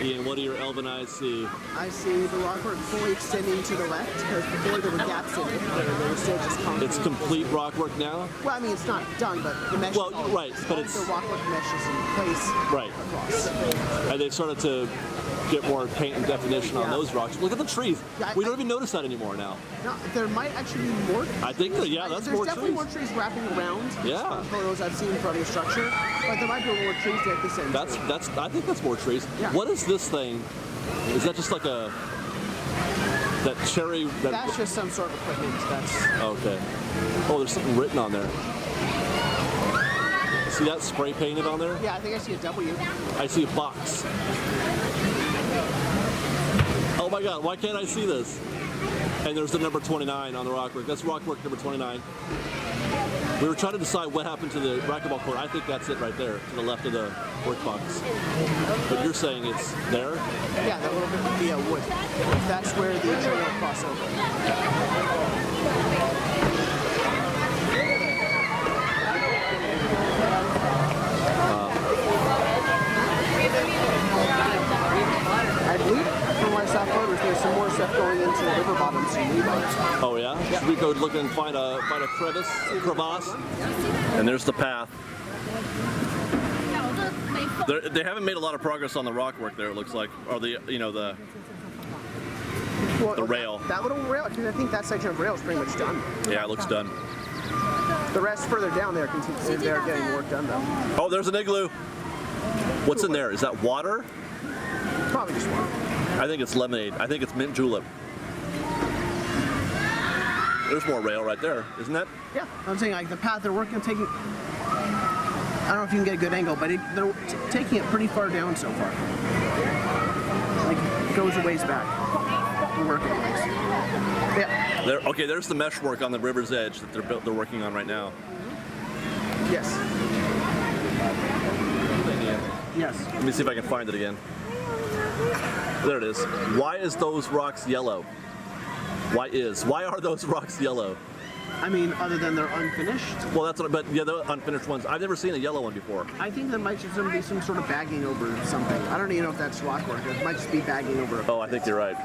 Ian, what do your elven eyes see? I see the rockwork fully extending to the left, because before there were gaps in it, there were still just concrete. It's complete rockwork now? Well, I mean, it's not done, but the mesh Well, is all, right, but all it's... the rockwork mesh is in place Right. across. And they've started to get more paint and definition on Yeah. those rocks. Look at the trees. Yeah, We don't even notice that anymore now. No, there might actually be more. I think that, yeah, that's There's more definitely trees. more trees wrapping around. Yeah. From photos I've seen from the structure, but there might be more trees there at this end. That's I think that's more trees. Yeah. What is this thing? Is that just like that cherry? That's just some sort of equipment. That's Okay. Oh, there's something written on there. See that spray painted on there? yeah. I think I see a W. I see a box. Oh my God, why can't I see this? And there's the number 29 on the rockwork. That's rockwork number 29. We were trying to decide what happened to the racquetball court. I think that's it right there, to the left of the work box. But you're saying it's there? Yeah, that little bit would be wood. That's where the trail crossover. I believe from what I saw photos, there's some more stuff going into the river bottoms and rebar. Oh yeah? Should we go look and find a crevasse? And there's the path. They haven't made a lot of progress on the rockwork there, it looks like, or the rail. That little rail, because I think that section of rail is pretty much done. Yeah, it looks done. The rest further down there, they're getting work done though. Oh, there's an igloo. What's in there? Is that water? Probably just one. I think it's lemonade. I think it's mint julep. There's more rail right there, isn't that? Yeah, I'm saying like the path they're working on taking. I don't know if you can get a good angle, but they're taking it pretty far down so far. Like it goes a ways back. The work anyways. Yeah. Okay, there's the mesh work on the river's edge that they're working on right now. Yes. Yes. Let me see if I can find it again. There it is. Why is those rocks yellow? Why are those rocks yellow? I mean, other than they're unfinished. Well, that's what. But yeah, the unfinished ones. I've never seen a yellow one before. I think there might just be some sort of bagging over something. I don't even know if that's rock work. It might just be bagging over. Oh, I think you're right.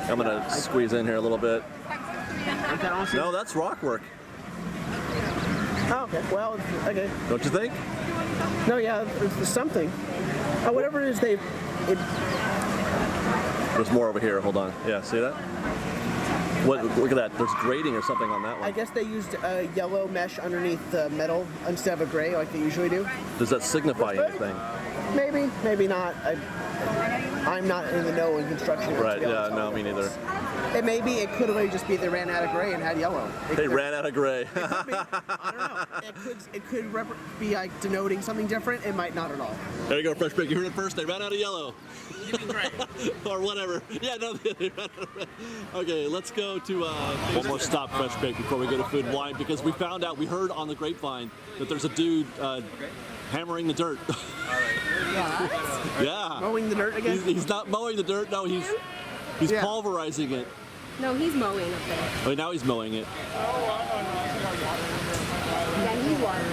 I'm gonna squeeze in here a little bit. No, that's rock work. Oh, okay. Well, okay. Don't you think? No, yeah, it's something. Whatever it is, There's more over here. Hold on. Yeah, see that? What? Look at that. There's grading or something on that one. I guess they used a yellow mesh underneath the metal instead of a gray like they usually do. Does that signify anything? Maybe, maybe not. I'm not in the know in construction. Right, yeah, no, me neither. It could have just be they ran out of gray and had yellow. They ran out of gray. It could be. I don't know. It could be like denoting something different. It might not at all. There you go, Fresh Bake. You heard it first. They ran out of yellow. You mean gray? Or whatever. Yeah, no, they ran out of red. Okay, let's go to one more stop, Fresh Bake, before we go to Food and Wine, because we heard on the grapevine that there's a dude hammering the dirt. Yeah. Mowing the dirt again? He's not mowing the dirt. No, he's pulverizing it. No, he's mowing up there. Oh, now he's mowing it. Yeah, he's watering.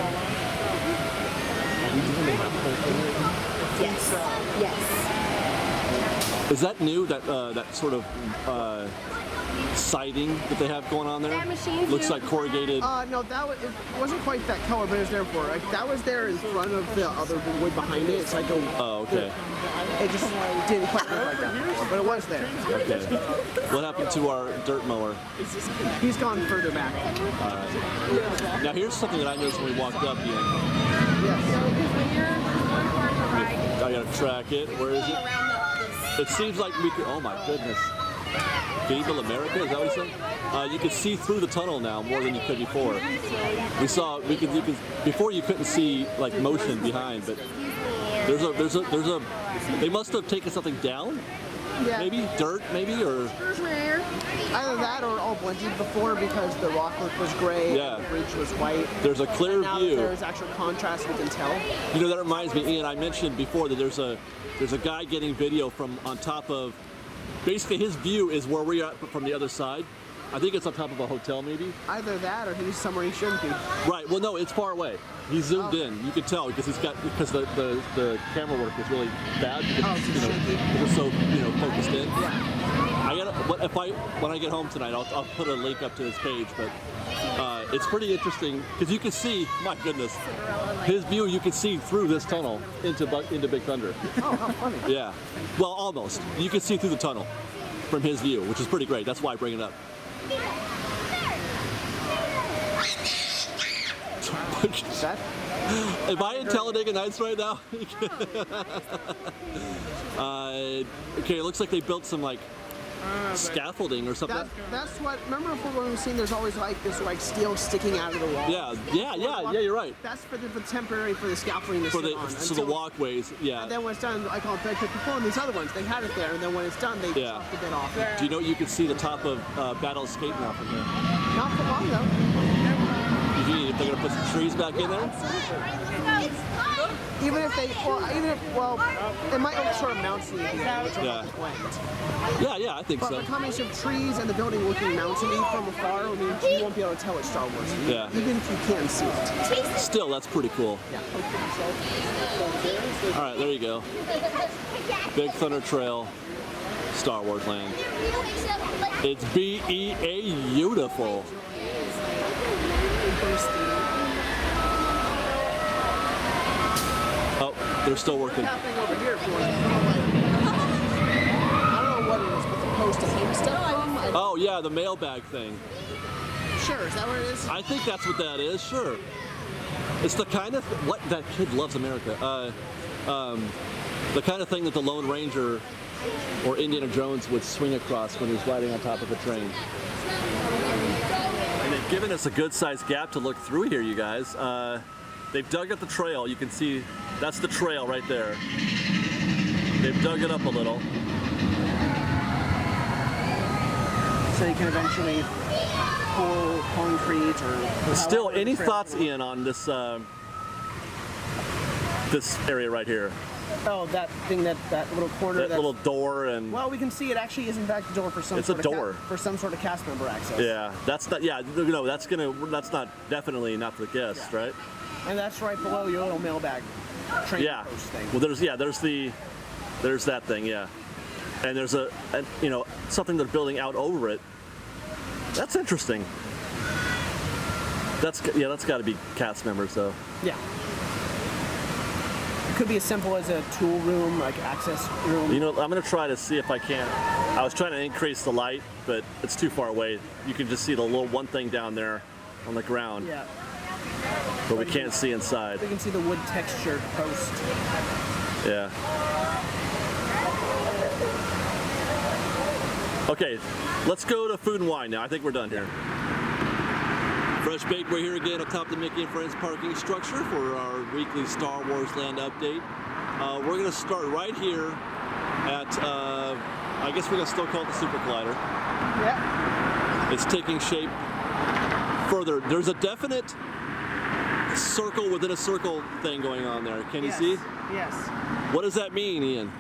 Yes. Yes. Is that new? That sort of siding that they have going on there? That machine looks like corrugated. No, it wasn't quite that color, but it was there for it. Like, that was there in front of the other wood behind it. It's like a. Oh, okay. It just didn't quite look like that, but it was there. Okay. What happened to our dirt mower? He's gone further back. Now here's something that I noticed when we walked up here. Yes. I gotta track it. Where is it? It seems like we could. Oh my goodness. Gable America, is that what he said? You can see through the tunnel now more than you could before. Before you couldn't see like motion behind, but there's a. They must have taken something down. Yeah. Maybe dirt, maybe or. Either that or all blended before because the rockwork was gray and the bridge was white. There's a clear now view. That there's actual contrast we can tell. You know, that reminds me, Ian, I mentioned before that there's a guy getting video from on top of. Basically, his view is where we are from the other side. I think it's on top of a hotel, maybe. Either that or he's somewhere he shouldn't be. Right. Well, no, it's far away. He's zoomed Oh. in. You can tell because the camera work was really bad. Oh, it's You know, shaky. it was so focused in. Yeah. I gotta. When I get home tonight, I'll put a link up to his page. But it's pretty interesting because you can see. My goodness, his view. You can see through this tunnel into Big Thunder. Oh, how funny. Yeah. Well, almost. You can see through the tunnel from his view, which is pretty great. That's why I bring it up. That? Am I in Talladega Nights right now? Okay, it looks like they built some like scaffolding or something. That's what. Remember when we've seen there's always like this like steel sticking out of the wall. Yeah. You're right. That's for the temporary for the scaffolding to For sit the on. so the walkways, yeah. And then when it's done, I call it before on these other ones, they had it there, and then when it's done, they Yeah. chopped a bit off. Do you know you can see the top of Battle Escape now from here? Not for long though. If they're gonna put some trees back in there. Even if they, it might sort of mountainy, which will Yeah. help the blend. Yeah, I think But so. the combination of trees and the building looking mountainy from afar, I mean, you won't be able to tell it's Star Wars. Yeah. Even if you can see it. Still, that's pretty cool. Yeah. All right, there you go. Big Thunder Trail, Star Wars Land. It's beautiful. Oh, they're still working. Happening over here if you want to. I don't know what it is, but the post is hang stuff from. Oh yeah, the mailbag thing. Sure, is that what it is? I think that's what that is. Sure. It's the kind of what that kid loves America. The kind of thing that the Lone Ranger or Indiana Jones would swing across when he was riding on top of a train. And they've given us a good-sized gap to look through here, you guys. They've dug up the trail. You can see that's the trail right there. They've dug it up a little. So you can eventually pour concrete or. Still, any thoughts, Ian, on this this area right here? Oh, that thing, that little corner. That little door and. Well, we can see it actually is in fact a door for some. It's a sort of door. for some sort of cast member access. Yeah, that's not. Yeah, no, that's not definitely not for the guests, Yeah. right? And that's right below your little mailbag train Yeah. post thing. Well, there's that thing, yeah. And there's something they're building out over it. That's interesting. That's got to be cast members though. Yeah. It could be as simple as a tool room, like access room. You know, I'm gonna try to see if I can. I was trying to increase the light, but it's too far away. You can just see the little one thing down there on the ground, Yeah. but we can't see inside. We can see the wood textured post. Yeah. Okay, let's go to Food and Wine now. I think we're done here. Fresh Baked, we're here again atop the Mickey and Friends parking structure for our weekly Star Wars Land update. We're going to start right here at, I guess we're going to still call it the Super Collider. Yeah. It's taking shape further. There's a definite circle within a circle thing going on there. Can you see? Yes. What does that mean, Ian?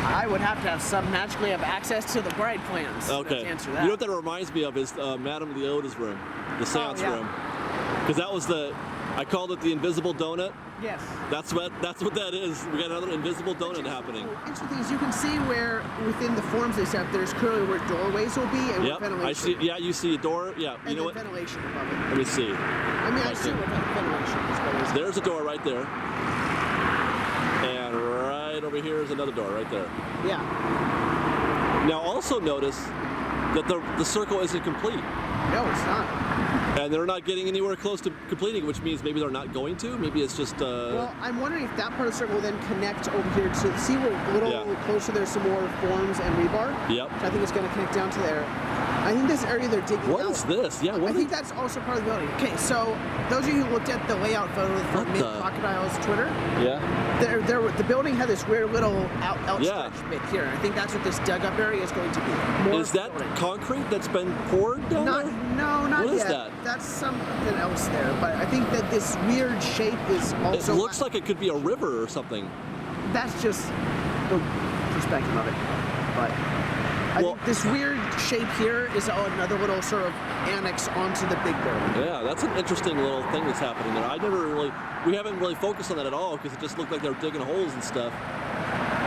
I would have to magically have access to the bride plans. Okay. To answer You that. know what that reminds me of is Madame Leota's room, the seance yeah. room. Because that was I called it the invisible donut. Yes. That's what that is. We got another invisible donut happening. Interesting thing is you can see where within the forms they set up, there's clearly where doorways will be and Yep. where ventilation. I see. Yeah, you see a door. Yeah. And You know then what? ventilation above it. Let me see. I mean, I Right see there. what ventilation is. What it is. There's a door right there. And right over here is another door right there. Yeah. Now also notice that the circle isn't complete. No, it's not. And they're not getting anywhere close to completing, which means maybe they're not going to. Maybe it's just. Well, I'm wondering if that part of the circle will then connect over here to see where a little Yeah. closer there's some more forms and rebar. Yep. I think it's going to connect down to there. I think this area they're digging What out. is this? Yeah. What I think that's also part of the building. Okay, so those of you who looked at the layout photo from What Mint the- Crocodile's Twitter, Yeah. the building had this weird little outstretch Yeah. bit here. I think that's what this dug up area is going to be. More Is that building. concrete that's been poured down Not, there? no, not What is yet. that? That's something else there. But I think that this weird shape is It also. looks like it could be a river or something. That's just the perspective of it. But I think this weird shape here is another little sort of annex onto the big building. Yeah, that's an interesting little thing that's happening there. We haven't really focused on that at all because it just looked like they were digging holes and stuff.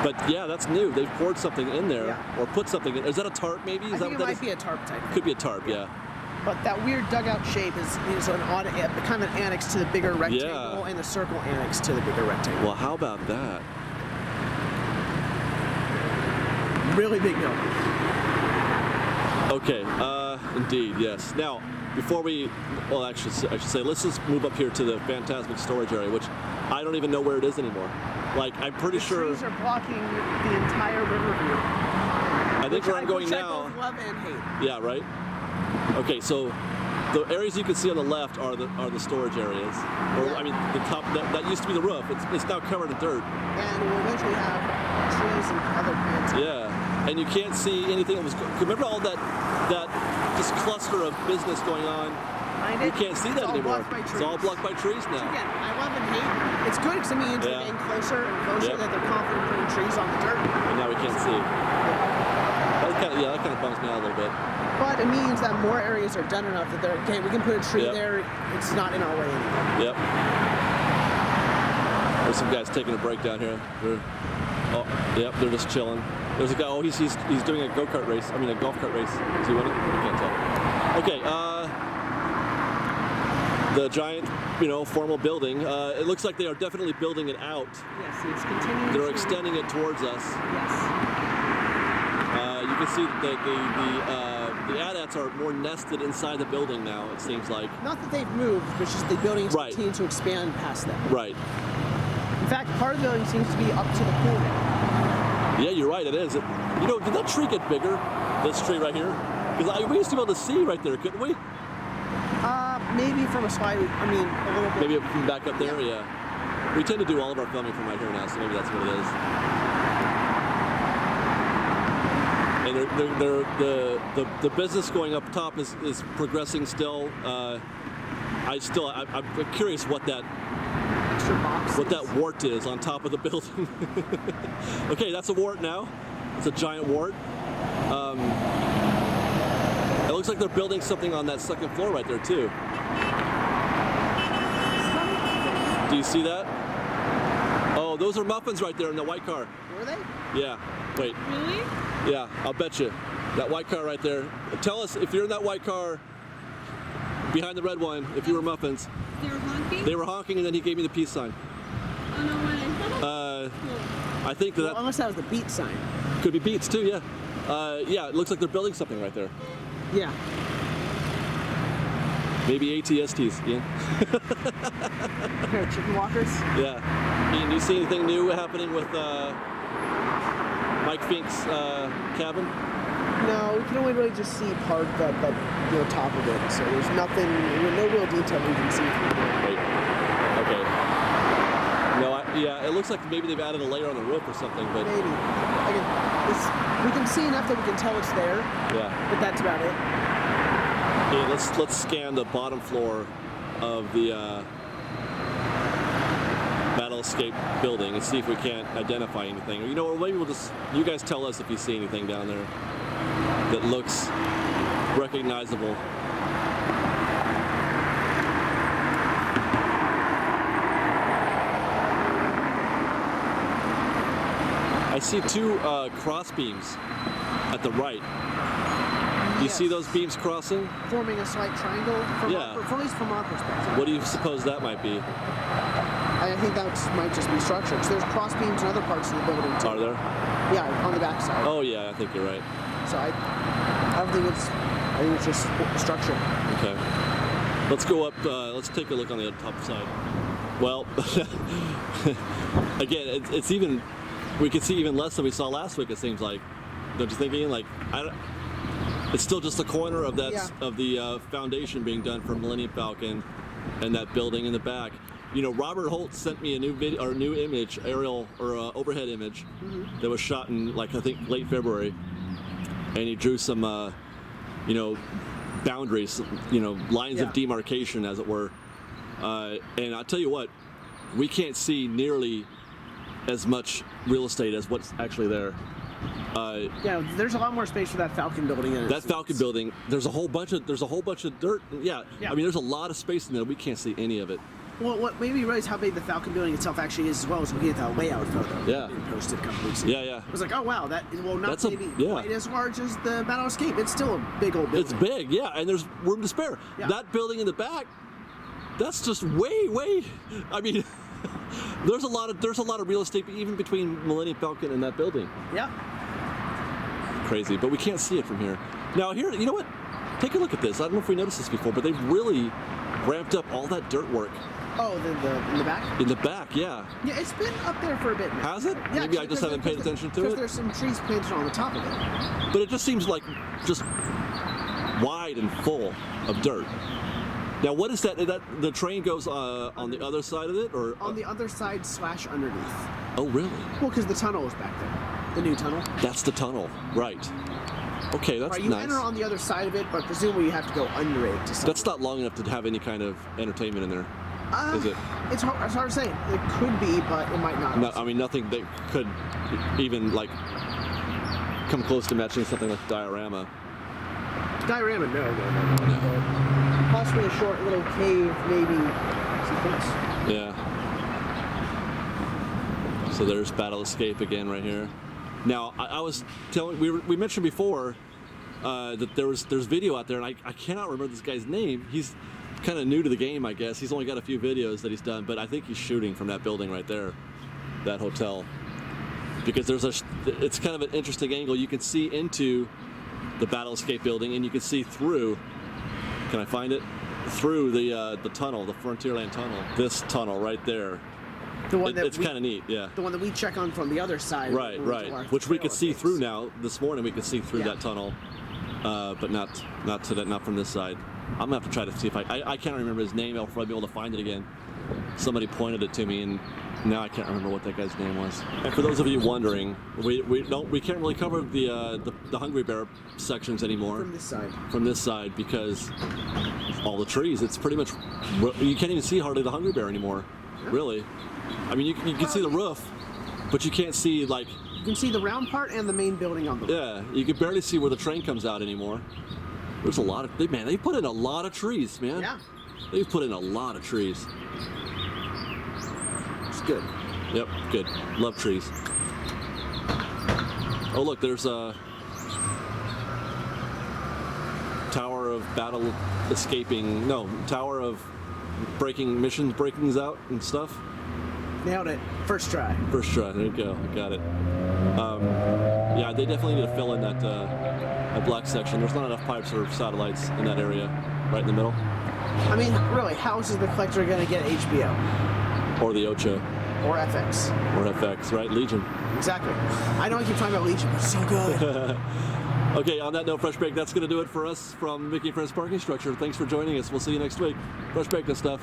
But yeah, that's new. They've poured something in there or put something in. Is that a tarp maybe? I think it might be a tarp type. Could be a tarp, yeah. But that weird dugout shape is an odd, kind of an annex to the bigger rectangle and the circle annex to the bigger rectangle. Well, how about that? Really big building. Okay, indeed, yes. Now, before I should say, let's just move up here to the Fantasmic storage area, which I don't even know where it is anymore. Like, I'm pretty sure. The trees are blocking the entire river view. I think where I'm going now. Both love and hate. Yeah, right. Okay, so the areas you can see on the left are the storage areas. Or I mean, the top that used to be the roof. It's now covered in dirt. And we'll eventually have trees and other plants. Yeah, and you can't see anything that was. Remember all that just cluster of business going on. You can't see that anymore. It's all blocked by trees now. Again, I love and hate. It's good because it means we're getting closer and closer that they're confident putting trees on the dirt. And now we can't see. That kind of bums me out a little bit. But it means that more areas are done enough that they're okay. We can put a tree there. It's not in our way anymore. Yep. There's some guys taking a break down here. They're just chilling. There's a guy. Oh, he's doing a go-kart race. I mean, a golf cart race. Is he winning? I can't tell. Okay. The giant, formal building. It looks like they are definitely building it out. Yes, it's continuing. They're extending it towards us. Yes. You can see that the AT-ATs are more nested inside the building now, it seems like. Not that they've moved, but just the building is continuing to expand past them. Right. In fact, part of the building seems to be up to the pool now. Yeah, you're right, it is. Did that tree get bigger? This tree right here? Because we used to be able to see right there, couldn't we? Maybe from a slide, a little bit. Maybe from back up there, yeah. We tend to do all of our filming from right here now, so maybe that's what it is. And the business going up top is progressing still. I'm curious what that wart is on top of the building. Okay, that's a wart now. It's a giant wart. It looks like they're building something on that second floor right there too. Do you see that? Oh, those are muffins right there in the white car. Were they? Yeah. Wait. Really? Yeah, I'll bet you. That white car right there. Tell us if you're in that white car behind the red one, if you were muffins. They were honking? They were honking and then he gave me the peace sign. Oh, no way. I think that unless that was the beat sign. Could be beats too, yeah. Yeah, it looks like they're building something right there. Yeah. Maybe ATSTs, yeah. Pair of chicken walkers? Yeah. Ian, do you see anything new happening with Mike Fink's cabin? No, we can only really just see part of the top of it. So there's no real detail we can see. Wait. Okay. No, it looks like maybe they've added a layer on the roof or something, but maybe. We can see enough that we can tell it's there. Yeah. But that's about it. Yeah, let's scan the bottom floor of the Battle Escape building and see if we can't identify anything. Or, maybe you guys tell us if you see anything down there that looks recognizable. I see two cross beams at the right. Do you see those beams crossing? Forming a slight triangle, at least from our perspective. What do you suppose that might be? I think that might just be structure, because there's cross beams in other parts of the building too. Are there? Yeah, on the back side. Oh yeah, I think you're right. So I don't think I think it's just structure. Okay. Let's go up, let's take a look on the top side. Well, again, it's even, we can see even less than we saw last week, it seems like. Don't you think, Ian? It's still just a corner of that of the foundation being done for Millennium Falcon and that building in the back. Robert Holtz sent me a new video or new image, aerial or overhead image that was shot in I think late February, and he drew some boundaries, lines of demarcation, as it were. And I'll tell you what, we can't see nearly as much real estate as what's actually there. Yeah, there's a lot more space for that Falcon building in it. That Falcon building, there's a whole bunch of dirt. Yeah. Yeah. I mean, there's a lot of space in there. We can't see any of it. Well, what made me realize how big the Falcon building itself actually is as well as looking at that layout photo. Yeah. Being posted a couple weeks ago. Yeah. I was like, oh wow, that is not That's maybe quite as large as the Battle Escape. It's still a big old building. It's big, yeah, and there's room to spare. Yeah. That building in the back, that's just way. I mean, there's a lot of real estate even between Millennium Falcon and that building. Yeah. Crazy, but we can't see it from here. Now here, you know what? Take a look at this. I don't know if we noticed this before, but they've really ramped up all that dirt work. Oh, in the back? In the back, yeah. Yeah, it's been up there for a bit now. Has it? Yeah, Maybe I just haven't paid attention to it. Because there's some trees planted on the top of it. But it just seems like just wide and full of dirt. Now, what is that? The train goes on the other side of it, or On the other side / underneath. Oh, really? Well, because the tunnel is back there. The new tunnel. That's the tunnel, right? Okay, that's Right, you nice. enter on the other side of it, but presumably you have to go under it to That's not long enough to have any kind of entertainment in there, is it? It's hard to say. It could be, but it might not. No, I mean, nothing that could even like come close to matching something like Diorama. Diorama, no. Possibly a short little cave, maybe sequence. Yeah. So there's Battle Escape again right here. Now, I was telling, we mentioned before that there's video out there, and I cannot remember this guy's name. He's kind of new to the game, I guess. He's only got a few videos that he's done, but I think he's shooting from that building right there, that hotel. Because it's kind of an interesting angle. You can see into the Battle Escape building, and you can see through, can I find it? Through the tunnel, the Frontierland tunnel. This tunnel right there. The one It's kind of neat, yeah. The one that we check on from the other side. Right. Which we could see through now. This morning we could see through that tunnel, but not from this side. I'm gonna have to try to see if I can't remember his name. I'll probably be able to find it again. Somebody pointed it to me, and now I can't remember what that guy's name was. And for those of you wondering, we can't really cover the Hungry Bear sections anymore from this side because all the trees. It's pretty much you can't even see hardly the Hungry Bear anymore, really. I mean, you can see the roof, but you can't see like. You can see the round part and the main building on the roof. Yeah, you can barely see where the train comes out anymore. There's a lot of they put in a lot of trees, man. Yeah. They've put in a lot of trees. It's good. Yep, good. Love trees. Oh look, there's a Tower of Battle escaping. No, Tower of breakings out and stuff. Nailed it. First try. First try. There you go. Got it. Yeah, they definitely need to fill in that black section. There's not enough pipes or satellites in that area, right in the middle. I mean, really, how else is the collector going to get HBO? Or the Ocha. Or FX. Or FX, right? Legion. Exactly. I know I keep talking about Legion, but it's so good. Okay, on that note, Fresh Break, that's going to do it for us from Mickey and Friends Parking Structure. Thanks for joining us. We'll see you next week. Fresh Break and stuff.